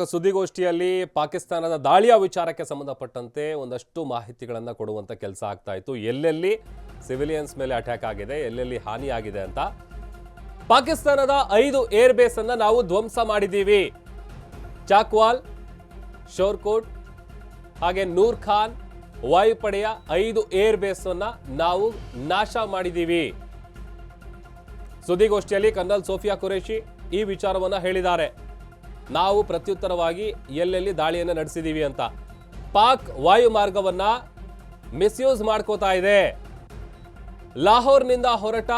ಸುದ್ದಿಗೋಷ್ಠಿಯಲ್ಲಿ ಪಾಕಿಸ್ತಾನದ ದಾಳಿಯ ವಿಚಾರಕ್ಕೆ ಸಂಬಂಧಪಟ್ಟಂತೆ ಒಂದಷ್ಟು ಮಾಹಿತಿಗಳನ್ನು ಕೊಡುವಂತ ಕೆಲಸ ಆಗ್ತಾ ಇತ್ತು. ಎಲ್ಲೆಲ್ಲಿ ಸಿವಿಲಿಯನ್ಸ್ ಮೇಲೆ ಅಟ್ಯಾಕ್ ಆಗಿದೆ, ಎಲ್ಲೆಲ್ಲಿ ಹಾನಿಯಾಗಿದೆ ಅಂತ. ಪಾಕಿಸ್ತಾನದ 5 ಏರ್ ಬೇಸ್ ಅನ್ನು ನಾವು ಧ್ವಂಸ ಮಾಡಿದ್ದೀವಿ. ಚಾಕ್ವಾಲ್, ಶೋರ್ಕೋಟ್ ಹಾಗೆ ನೂರ್ ಖಾನ್ ವಾಯುಪಡೆಯ 5 ಏರ್ ಬೇಸ್ ಅನ್ನು ನಾವು ನಾಶ ಮಾಡಿದ್ದೀವಿ. ಸುದ್ದಿಗೋಷ್ಠಿಯಲ್ಲಿ ಕರ್ನಲ್ ಸೋಫಿಯಾ ಖುರೇಶಿ ಈ ವಿಚಾರವನ್ನು ಹೇಳಿದ್ದಾರೆ. ನಾವು ಪ್ರತ್ಯುತ್ತರವಾಗಿ ಎಲ್ಲೆಲ್ಲಿ ದಾಳಿಯನ್ನು ನಡೆಸಿದೀವಿ ಅಂತ. ಪಾಕ್ ವಾಯು ಮಾರ್ಗವನ್ನ ಮಿಸ್ಯೂಸ್ ಮಾಡ್ಕೋತಾ ಇದೆ. ಲಾಹೋರ್ನಿಂದ ಹೊರಟ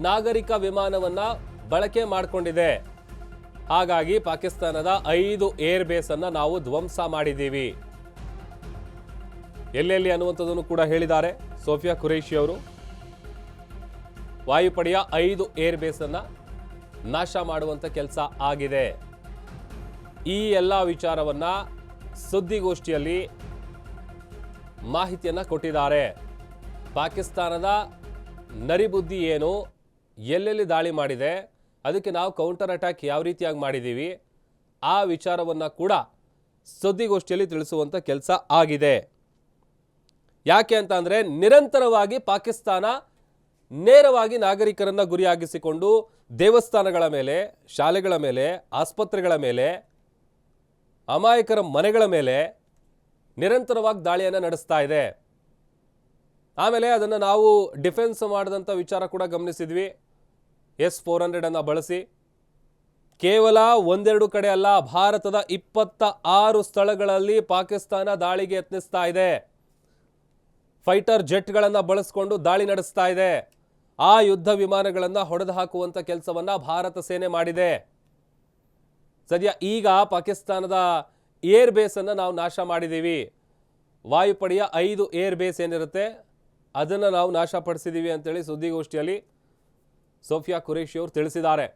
ನಾಗರಿಕ ವಿಮಾನವನ್ನ ಬಳಕೆ ಮಾಡಿಕೊಂಡಿದೆ. ಹಾಗಾಗಿ ಪಾಕಿಸ್ತಾನದ 5 ಏರ್ ಬೇಸ್ ಅನ್ನ ನಾವು ಧ್ವಂಸ ಮಾಡಿದ್ದೀವಿ. ಎಲ್ಲೆಲ್ಲಿ ಅನ್ನುವಂಥದ್ದನ್ನು ಕೂಡ ಹೇಳಿದ್ದಾರೆ ಸೋಫಿಯಾ ಖುರೇಶಿ ಅವರು. ವಾಯುಪಡೆಯ 5 ಏರ್ ಬೇಸ್ ಅನ್ನ ನಾಶ ಮಾಡುವಂತ ಕೆಲಸ ಆಗಿದೆ. ಈ ಎಲ್ಲ ವಿಚಾರವನ್ನ ಸುದ್ದಿಗೋಷ್ಠಿಯಲ್ಲಿ ಮಾಹಿತಿಯನ್ನ ಕೊಟ್ಟಿದ್ದಾರೆ. ಪಾಕಿಸ್ತಾನದ ನರಿಬುದ್ಧಿ ಏನು, ಎಲ್ಲೆಲ್ಲಿ ದಾಳಿ ಮಾಡಿದೆ, ಅದಕ್ಕೆ ನಾವು ಕೌಂಟರ್ ಅಟ್ಯಾಕ್ ಯಾವ ರೀತಿಯಾಗಿ ಮಾಡಿದ್ದೀವಿ, ಆ ವಿಚಾರವನ್ನ ಕೂಡ ಸುದ್ದಿಗೋಷ್ಠಿಯಲ್ಲಿ ತಿಳಿಸುವಂತ ಕೆಲಸ ಆಗಿದೆ. ಯಾಕೆ ಅಂತ ಅಂದ್ರೆ ನಿರಂತರವಾಗಿ ಪಾಕಿಸ್ತಾನ ನೇರವಾಗಿ ನಾಗರಿಕರನ್ನ ಗುರಿಯಾಗಿಸಿಕೊಂಡು ದೇವಸ್ಥಾನಗಳ ಮೇಲೆ, ಶಾಲೆಗಳ ಮೇಲೆ, ಆಸ್ಪತ್ರೆಗಳ ಮೇಲೆ, ಅಮಾಯಕರ ಮನೆಗಳ ಮೇಲೆ ನಿರಂತರವಾಗಿ ದಾಳಿಯನ್ನು ನಡೆಸ್ತಾ ಇದೆ. ಆಮೇಲೆ ಅದನ್ನು ನಾವು ಡಿಫೆನ್ಸ್ ಮಾಡಿದಂಥ ವಿಚಾರ ಕೂಡ ಗಮನಿಸಿದ್ವಿ. S-400 ಅನ್ನು ಬಳಸಿ ಕೇವಲ ಒಂದೆರಡು ಕಡೆ ಅಲ್ಲ, ಭಾರತದ 26 ಸ್ಥಳಗಳಲ್ಲಿ ಪಾಕಿಸ್ತಾನ ದಾಳಿಗೆ ಯತ್ನಿಸ್ತಾ ಇದೆ. ಫೈಟರ್ ಜೆಟ್ಗಳನ್ನು ಬಳಸಿಕೊಂಡು ದಾಳಿ ನಡೆಸ್ತಾ ಇದೆ. ಆ ಯುದ್ಧ ವಿಮಾನಗಳನ್ನು ಹೊಡೆದು ಹಾಕುವಂಥ ಕೆಲಸವನ್ನ ಭಾರತ ಸೇನೆ ಮಾಡಿದೆ. ಸದ್ಯ ಈಗ ಪಾಕಿಸ್ತಾನದ ಏರ್ ಬೇಸ್ ಅನ್ನು ನಾವು ನಾಶ ಮಾಡಿದ್ದೀವಿ. ವಾಯುಪಡೆಯ 5 ಏರ್ ಬೇಸ್ ಏನಿರುತ್ತೆ ಅದನ್ನು ನಾವು ನಾಶಪಡಿಸಿದ್ದೀವಿ ಅಂತೇಳಿ ಸುದ್ದಿಗೋಷ್ಠಿಯಲ್ಲಿ ಸೋಫಿಯಾ ಖುರೇಶಿ ಅವರು ತಿಳಿಸಿದ್ದಾರೆ.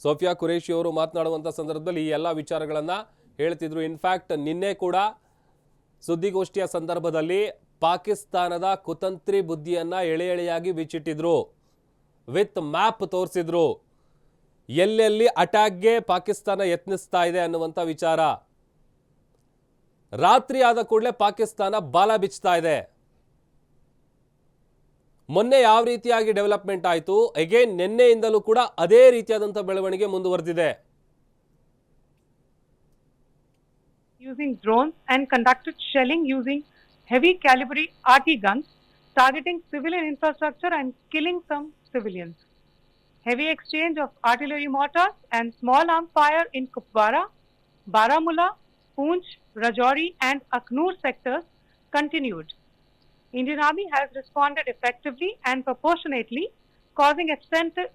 ಸೋಫಿಯಾ ಖುರೇಶಿ ಅವರು ಮಾತನಾಡುವಂಥ ಸಂದರ್ಭದಲ್ಲಿ ಈ ಎಲ್ಲ ವಿಚಾರಗಳನ್ನು ಹೇಳ್ತಿದ್ರು. ಇನ್ಫ್ಯಾಕ್ಟ್ ನಿನ್ನೆ ಕೂಡ ಸುದ್ದಿಗೋಷ್ಠಿಯ ಸಂದರ್ಭದಲ್ಲಿ ಪಾಕಿಸ್ತಾನದ ಕುತಂತ್ರಿ ಬುದ್ಧಿಯನ್ನ ಎಳೆ ಎಳೆಯಾಗಿ ಬಿಚ್ಚಿಟ್ಟಿದ್ರು. ವಿತ್ ಮ್ಯಾಪ್ ತೋರಿಸಿದ್ರು. ಎಲ್ಲೆಲ್ಲಿ ಅಟ್ಯಾಕ್ಗೆ ಪಾಕಿಸ್ತಾನ ಯತ್ನಿಸ್ತಾ ಇದೆ ಅನ್ನುವಂಥ ವಿಚಾರ. ರಾತ್ರಿ ಆದ ಕೂಡಲೇ ಪಾಕಿಸ್ತಾನ ಬಾಲ ಬಿಚ್ತಾ ಇದೆ. ಮೊನ್ನೆ ಯಾವ ರೀತಿಯಾಗಿ ಡೆವಲಪ್ಮೆಂಟ್ ಆಯಿತು, ಅಗೇನ್ ನಿನ್ನೆಯಿಂದಲೂ ಕೂಡ ಅದೇ ರೀತಿಯಾದಂಥ ಬೆಳವಣಿಗೆ ಮುಂದುವರೆದಿದೆ. Using drones and conducted shelling using heavy caliber RT guns, targeting civilian infrastructure and killing some civilians. Heavy exchange of artillery mortars and small arms fire in Kupwara, Baramulla, Poonch, Rajouri and Aknoor sectors continued. Indian Army has responded effectively and proportionately, causing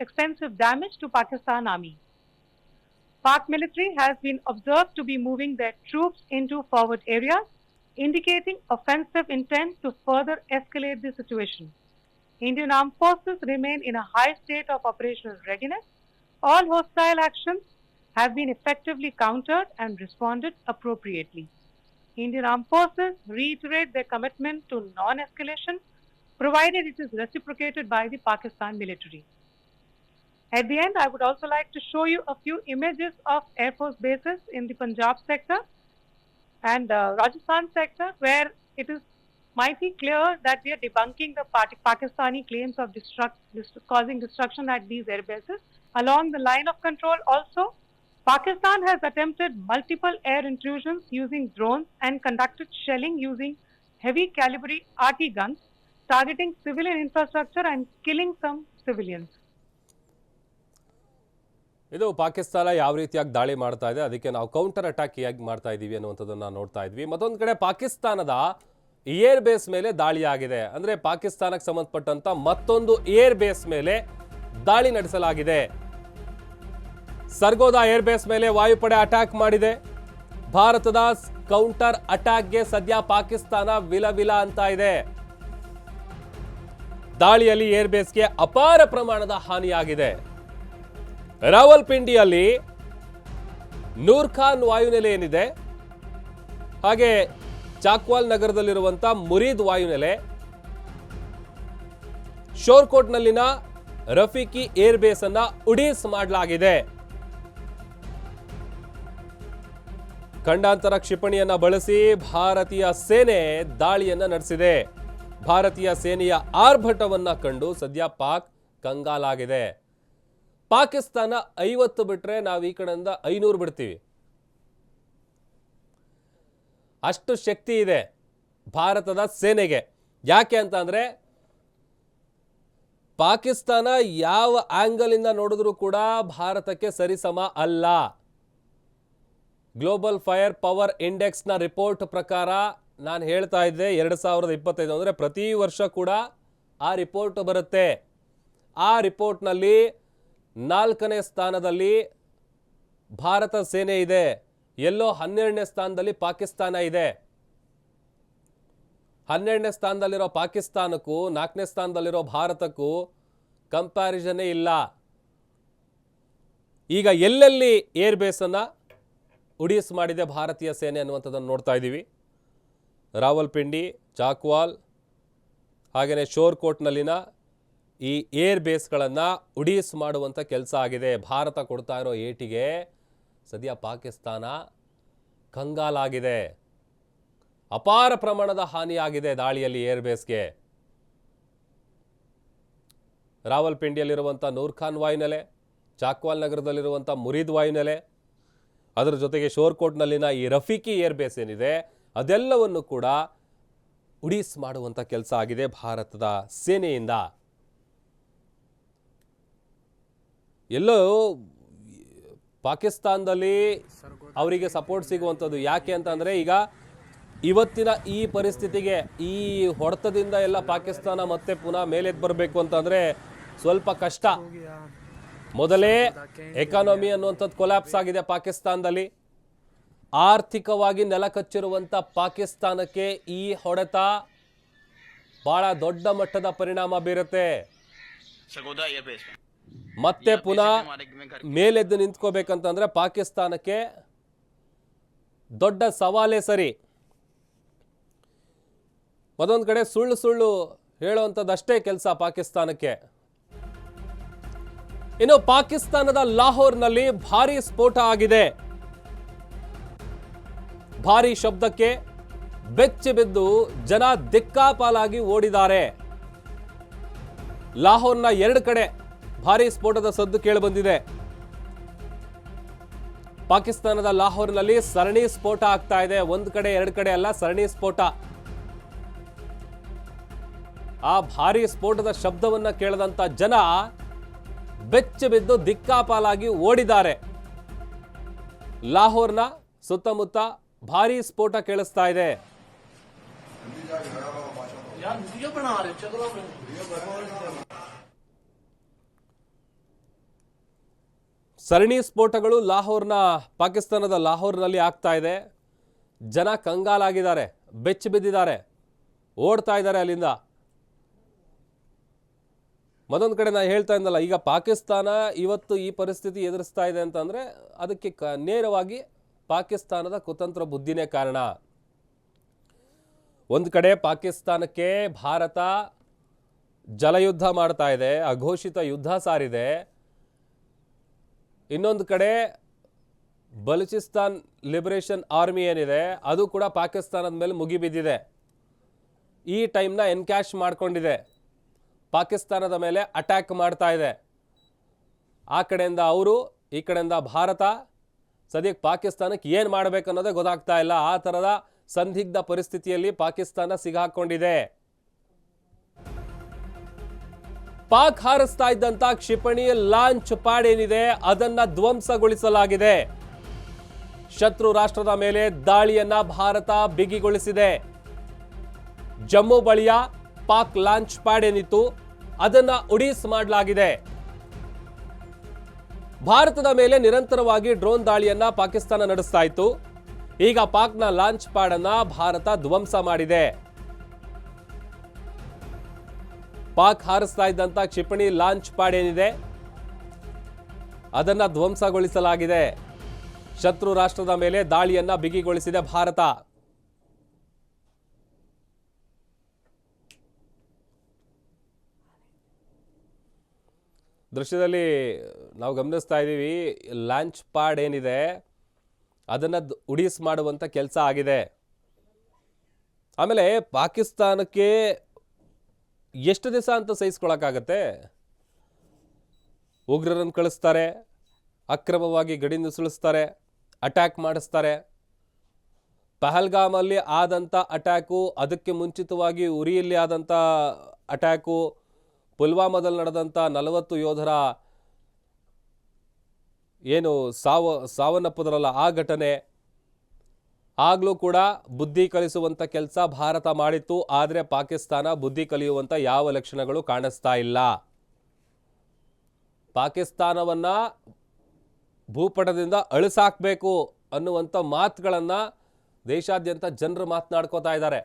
extensive damage to Pakistan Army. Pak military has been observed to be moving their troops into forward areas, indicating offensive intent to further escalate the situation. Indian Armed Forces remain in a high state of operational readiness. All hostile actions have been effectively countered and responded appropriately. Indian Armed Forces reiterate their commitment to non-escalation, provided it is reciprocated by the Pakistan military. At the end, I would also like to show you a few images of Air Force bases in the Punjab sector and Rajasthan sector, where it is mighty clear that we are debunking the Pakistani claims of causing destruction at these air bases. Along the line of control also, Pakistan has attempted multiple air intrusions using drones and conducted shelling using heavy caliber RT guns, targeting civilian infrastructure and killing some civilians. ಇದು ಪಾಕಿಸ್ತಾನ ಯಾವ ರೀತಿಯಾಗಿ ದಾಳಿ ಮಾಡ್ತಾ ಇದೆ, ಅದಕ್ಕೆ ನಾವು counter attack ಹೇಗೆ ಮಾಡ್ತಾ ಇದ್ದೀವಿ ಅನ್ನುವಂಥದ್ದನ್ನು ನೋಡ್ತಾ ಇದ್ವಿ. ಮತ್ತೊಂದು ಕಡೆ ಪಾಕಿಸ್ತಾನದ ಏರ್ ಬೇಸ್ ಮೇಲೆ ದಾಳಿ ಆಗಿದೆ. ಅಂದರೆ ಪಾಕಿಸ್ತಾನಕ್ಕೆ ಸಂಬಂಧಪಟ್ಟಂತ ಮತ್ತೊಂದು ಏರ್ ಬೇಸ್ ಮೇಲೆ ದಾಳಿ ನಡೆಸಲಾಗಿದೆ. ಸರ್ಗೋದಾ ಏರ್ ಬೇಸ್ ಮೇಲೆ ವಾಯುಪಡೆ ಅಟ್ಯಾಕ್ ಮಾಡಿದೆ. ಭಾರತದ ಕೌಂಟರ್ ಅಟ್ಯಾಕ್ಗೆ ಸದ್ಯ ಪಾಕಿಸ್ತಾನ ವಿಲವಿಲ ಅಂತ ಇದೆ. ದಾಳಿಯಲ್ಲಿ ಏರ್ ಬೇಸ್ಗೆ ಅಪಾರ ಪ್ರಮಾಣದ ಹಾನಿಯಾಗಿದೆ. ರಾವಲ್ಪಿಂಡಿಯಲ್ಲಿ ನೂರ್ ಖಾನ್ ವಾಯುನೆಲೆ ಏನಿದೆ, ಹಾಗೆ ಚಾಕ್ವಾಲ್ ನಗರದಲ್ಲಿರುವಂಥ ಮುರೀದ್ ವಾಯುನೆಲೆ, ಶೋರ್ಕೋಟ್ನಲ್ಲಿನ ರಫೀಕಿ ಏರ್ ಬೇಸ್ ಅನ್ನ ಉಡೀಸ್ ಮಾಡಲಾಗಿದೆ. ಖಂಡಾಂತರ ಕ್ಷಿಪಣಿಯನ್ನ ಬಳಸಿ ಭಾರತೀಯ ಸೇನೆ ದಾಳಿಯನ್ನ ನಡೆಸಿದೆ. ಭಾರತೀಯ ಸೇನೆಯ ಆರ್ಭಟವನ್ನ ಕಂಡು ಸದ್ಯ ಪಾಕ್ ಕಂಗಾಲಾಗಿದೆ. ಪಾಕಿಸ್ತಾನ 50 ಬಿಟ್ರೆ ನಾವು ಈ ಕಡೆಯಿಂದ 500 ಬಿಡ್ತೀವಿ. ಅಷ್ಟು ಶಕ್ತಿ ಇದೆ ಭಾರತದ ಸೇನೆಗೆ. ಯಾಕೆ ಅಂತ ಅಂದ್ರೆ ಪಾಕಿಸ್ತಾನ ಯಾವ ಆಂಗಲ್ ಇಂದ ನೋಡಿದ್ರೂ ಕೂಡ ಭಾರತಕ್ಕೆ ಸರಿಸಮ ಅಲ್ಲ. ಗ್ಲೋಬಲ್ ಫೈರ್ ಪವರ್ ಇಂಡೆಕ್ಸ್ನ ರಿಪೋರ್ಟ್ ಪ್ರಕಾರ ನಾನು ಹೇಳ್ತಾ ಇದ್ದೆ 2025 ಅಂದರೆ ಪ್ರತಿ ವರ್ಷ ಕೂಡ ಆ ರಿಪೋರ್ಟ್ ಬರುತ್ತೆ. ಆ ರಿಪೋರ್ಟ್ನಲ್ಲಿ 4ನೇ ಸ್ಥಾನದಲ್ಲಿ ಭಾರತ ಸೇನೆ ಇದೆ. ಎಲ್ಲೋ 12ನೇ ಸ್ಥಾನದಲ್ಲಿ ಪಾಕಿಸ್ತಾನ ಇದೆ. 12ನೇ ಸ್ಥಾನದಲ್ಲಿರೋ ಪಾಕಿಸ್ತಾನಕ್ಕೂ 4ನೇ ಸ್ಥಾನದಲ್ಲಿರೋ ಭಾರತಕ್ಕೂ ಕಂಪ್ಯಾರಿಸನ್ನೇ ಇಲ್ಲ. ಈಗ ಎಲ್ಲೆಲ್ಲಿ ಏರ್ ಬೇಸನ್ನು ಉಡೀಸ್ ಮಾಡಿದೆ ಭಾರತೀಯ ಸೇನೆ ಅನ್ನುವಂಥದ್ದನ್ನು ನೋಡ್ತಾ ಇದ್ದೀವಿ. ರಾವಲ್ಪಿಂಡಿ, ಚಾಕ್ವಾಲ್ ಹಾಗೆಯೇ ಶೋರ್ಕೋಟ್ನಲ್ಲಿನ ಈ ಏರ್ ಬೇಸ್ಗಳನ್ನು ಉಡೀಸ್ ಮಾಡುವಂಥ ಕೆಲಸ ಆಗಿದೆ. ಭಾರತ ಕೊಡ್ತಾ ಇರೋ ಏಟಿಗೆ ಸದ್ಯ ಪಾಕಿಸ್ತಾನ ಕಂಗಾಲಾಗಿದೆ. ಅಪಾರ ಪ್ರಮಾಣದ ಹಾನಿಯಾಗಿದೆ ದಾಳಿಯಲ್ಲಿ ಏರ್ ಬೇಸ್ಗೆ. ರಾವಲ್ಪಿಂಡಿಯಲ್ಲಿರುವಂಥ ನೂರ್ಖಾನ್ ವಾಯುನೆಲೆ, ಚಾಕ್ವಾಲ್ ನಗರದಲ್ಲಿರುವಂಥ ಮುರಿದ್ ವಾಯುನೆಲೆ, ಅದರ ಜೊತೆಗೆ ಶೋರ್ಕೋಟ್ನಲ್ಲಿನ ಈ ರಫೀಕಿ ಏರ್ ಬೇಸ್ ಏನಿದೆ ಅದೆಲ್ಲವನ್ನು ಕೂಡ ಉಡೀಸ್ ಮಾಡುವಂಥ ಕೆಲಸ ಆಗಿದೆ ಭಾರತದ ಸೇನೆಯಿಂದ. ಎಲ್ಲೋ ಪಾಕಿಸ್ತಾನದಲ್ಲಿ ಅವರಿಗೆ ಸಪೋರ್ಟ್ ಸಿಗುವಂಥದ್ದು ಯಾಕೆ ಅಂತಂದರೆ ಈಗ ಇವತ್ತಿನ ಈ ಪರಿಸ್ಥಿತಿಗೆ ಈ ಹೊಡೆತದಿಂದ ಎಲ್ಲ ಪಾಕಿಸ್ತಾನ ಮತ್ತೆ ಪುನಃ ಮೇಲೆದ್ದು ಬರಬೇಕು ಅಂತಂದರೆ ಸ್ವಲ್ಪ ಕಷ್ಟ. ಮೊದಲೇ ಎಕಾನಮಿ ಅನ್ನುವಂಥದ್ದು ಕೊಲ್ಯಾಪ್ಸ್ ಆಗಿದೆ ಪಾಕಿಸ್ತಾನದಲ್ಲಿ. ಆರ್ಥಿಕವಾಗಿ ನೆಲಕಚ್ಚಿರುವಂಥ ಪಾಕಿಸ್ತಾನಕ್ಕೆ ಈ ಹೊಡೆತ ಬಹಳ ದೊಡ್ಡ ಮಟ್ಟದ ಪರಿಣಾಮ ಬೀರುತ್ತೆ. ಮತ್ತೆ ಪುನಃ ಮೇಲೆದ್ದು ನಿಂತ್ಕೋಬೇಕಂತಂದ್ರೆ ಪಾಕಿಸ್ತಾನಕ್ಕೆ ದೊಡ್ಡ ಸವಾಲೇ ಸರಿ. ಮತ್ತೊಂದು ಕಡೆ ಸುಳ್ಳು ಸುಳ್ಳು ಹೇಳುವಂಥದ್ದಷ್ಟೇ ಕೆಲಸ ಪಾಕಿಸ್ತಾನಕ್ಕೆ. ಇನ್ನು ಪಾಕಿಸ್ತಾನದ ಲಾಹೋರ್ನಲ್ಲಿ ಭಾರೀ ಸ್ಫೋಟ ಆಗಿದೆ. ಭಾರೀ ಶಬ್ದಕ್ಕೆ ಬೆಚ್ಚಿ ಬಿದ್ದು ಜನ ದಿಕ್ಕಾಪಾಲಾಗಿ ಓಡಿದ್ದಾರೆ. ಲಾಹೋರ್ನ 2 ಕಡೆ ಭಾರೀ ಸ್ಫೋಟದ ಸದ್ದು ಕೇಳಿಬಂದಿದೆ. ಪಾಕಿಸ್ತಾನದ ಲಾಹೋರ್ನಲ್ಲಿ ಸರಣಿ ಸ್ಫೋಟ ಆಗ್ತಾ ಇದೆ. 1 ಕಡೆ 2 ಕಡೆ ಅಲ್ಲ, ಸರಣಿ ಸ್ಫೋಟ. ಆ ಭಾರೀ ಸ್ಫೋಟದ ಶಬ್ದವನ್ನ ಕೇಳದಂತ ಜನ ಬೆಚ್ಚಿ ಬಿದ್ದು ದಿಕ್ಕಾಪಾಲಾಗಿ ಓಡಿದ್ದಾರೆ. ಲಾಹೋರ್ನ ಸುತ್ತಮುತ್ತ ಭಾರೀ ಸ್ಫೋಟ ಕೇಳಿಸ್ತಾ ಇದೆ. ಸರಣಿ ಸ್ಫೋಟಗಳು ಪಾಕಿಸ್ತಾನದ ಲಾಹೋರ್ನಲ್ಲಿ ಆಗ್ತಾ ಇದೆ. ಜನ ಕಂಗಾಲಾಗಿದ್ದಾರೆ, ಬೆಚ್ಚಿ ಬಿದ್ದಿದ್ದಾರೆ, ಓಡ್ತಾ ಇದ್ದಾರೆ ಅಲ್ಲಿಂದ. ಮತ್ತೊಂದು ಕಡೆ ನಾನು ಹೇಳ್ತಾ ಇದ್ದಲ್ಲ, ಈಗ ಪಾಕಿಸ್ತಾನ ಇವತ್ತು ಈ ಪರಿಸ್ಥಿತಿ ಎದುರಿಸ್ತಾ ಇದೆ ಅಂತಂದರೆ ಅದಕ್ಕೆ ನೇರವಾಗಿ ಪಾಕಿಸ್ತಾನದ ಕುತಂತ್ರ ಬುದ್ಧಿನೇ ಕಾರಣ. ಒಂದು ಕಡೆ ಪಾಕಿಸ್ತಾನಕ್ಕೆ ಭಾರತ ಜಲಯುದ್ಧ ಮಾಡ್ತಾ ಇದೆ, ಅಘೋಷಿತ ಯುದ್ಧ ಸಾರಿದೆ. ಇನ್ನೊಂದು ಕಡೆ ಬಲೂಚಿಸ್ತಾನ್ ಲಿಬರೇಷನ್ ಆರ್ಮಿ ಏನಿದೆ ಅದು ಕೂಡ ಪಾಕಿಸ್ತಾನದ ಮೇಲೆ ಮುಗಿಬಿದ್ದಿದೆ. ಈ ಟೈಮ್ನ ಎನ್ಕ್ಯಾಶ್ ಮಾಡ್ಕೊಂಡಿದೆ, ಪಾಕಿಸ್ತಾನದ ಮೇಲೆ ಅಟ್ಯಾಕ್ ಮಾಡ್ತಾ ಇದೆ. ಆ ಕಡೆಯಿಂದ ಅವರು, ಈ ಕಡೆಯಿಂದ ಭಾರತ. ಸದ್ಯಕ್ಕೆ ಪಾಕಿಸ್ತಾನಕ್ಕೆ ಏನು ಮಾಡಬೇಕು ಅನ್ನೋದೇ ಗೊತ್ತಾಗ್ತಾ ಇಲ್ಲ. ಆ ಥರದ ಸಂದಿಗ್ಧ ಪರಿಸ್ಥಿತಿಯಲ್ಲಿ ಪಾಕಿಸ್ತಾನ ಸಿಗಾಕೊಂಡಿದೆ. ಪಾಕ್ ಹಾರಿಸ್ತಾ ಇದ್ದಂತ ಕ್ಷಿಪಣಿ ಲಾಂಚ್ ಪ್ಯಾಡ್ ಏನಿದೆ ಅದನ್ನ ಧ್ವಂಸಗೊಳಿಸಲಾಗಿದೆ. ಶತ್ರು ರಾಷ್ಟ್ರದ ಮೇಲೆ ದಾಳಿಯನ್ನ ಭಾರತ ಬಿಗಿಗೊಳಿಸಿದೆ. ಜಮ್ಮು ಬಳಿಯ ಪಾಕ್ ಲಾಂಚ್ ಪ್ಯಾಡ್ ಏನಿತ್ತು ಅದನ್ನ ಉಡೀಸ್ ಮಾಡಲಾಗಿದೆ. ಭಾರತದ ಮೇಲೆ ನಿರಂತರವಾಗಿ ಡ್ರೋನ್ ದಾಳಿಯನ್ನ ಪಾಕಿಸ್ತಾನ ನಡೆಸ್ತಾ ಇತ್ತು. ಈಗ ಪಾಕ್ನ ಲಾಂಚ್ ಪ್ಯಾಡ್ ಅನ್ನ ಭಾರತ ಧ್ವಂಸ ಮಾಡಿದೆ. ಪಾಕ್ ಹಾರಿಸ್ತಾ ಇದ್ದಂತ ಕ್ಷಿಪಣಿ ಲಾಂಚ್ ಪ್ಯಾಡ್ ಏನಿದೆ ಅದನ್ನ ಧ್ವಂಸಗೊಳಿಸಲಾಗಿದೆ. ಶತ್ರು ರಾಷ್ಟ್ರದ ಮೇಲೆ ದಾಳಿಯನ್ನ ಬಿಗಿಗೊಳಿಸಿದೆ ಭಾರತ. ದೃಶ್ಯದಲ್ಲಿ ನಾವು ಗಮನಿಸ್ತಾ ಇದ್ದೀವಿ, ಲಾಂಚ್ ಪ್ಯಾಡ್ ಏನಿದೆ ಅದನ್ನು ಉಡೀಸ್ ಮಾಡುವಂಥ ಕೆಲಸ ಆಗಿದೆ. ಆಮೇಲೆ ಪಾಕಿಸ್ತಾನಕ್ಕೆ ಎಷ್ಟು ದಿವಸ ಅಂತ ಸಹಿಸ್ಕೊಳಕ್ಕಾಗತ್ತೆ? ಉಗ್ರರನ್ನು ಕಳಿಸ್ತಾರೆ, ಅಕ್ರಮವಾಗಿ ಗಡಿ ನುಸುಳಿಸ್ತಾರೆ, ಅಟ್ಯಾಕ್ ಮಾಡಿಸ್ತಾರೆ. ಪಹಲ್ಗಾಮಲ್ಲಿ ಆದಂಥ ಅಟ್ಯಾಕು, ಅದಕ್ಕೆ ಮುಂಚಿತವಾಗಿ ಉರಿಯಲ್ಲಿ ಆದಂಥ ಅಟ್ಯಾಕು, ಪುಲ್ವಾಮಾದಲ್ಲಿ ನಡೆದಂಥ 40 ಯೋಧರ ಏನು ಸಾವನ್ನಪ್ಪದ್ರಲ್ಲ ಆ ಘಟನೆ, ಆಗಲೂ ಕೂಡ ಬುದ್ಧಿ ಕಲಿಸುವಂಥ ಕೆಲಸ ಭಾರತ ಮಾಡಿತ್ತು. ಆದರೆ ಪಾಕಿಸ್ತಾನ ಬುದ್ಧಿ ಕಲಿಯುವಂಥ ಯಾವ ಲಕ್ಷಣಗಳು ಕಾಣಿಸ್ತಾ ಇಲ್ಲ. ಪಾಕಿಸ್ತಾನವನ್ನ ಭೂಪಟದಿಂದ ಅಳಿಸಾಕಬೇಕು ಅನ್ನುವಂಥ ಮಾತುಗಳನ್ನು ದೇಶಾದ್ಯಂತ ಜನರು ಮಾತನಾಡ್ಕೋತಾ ಇದ್ದಾರೆ.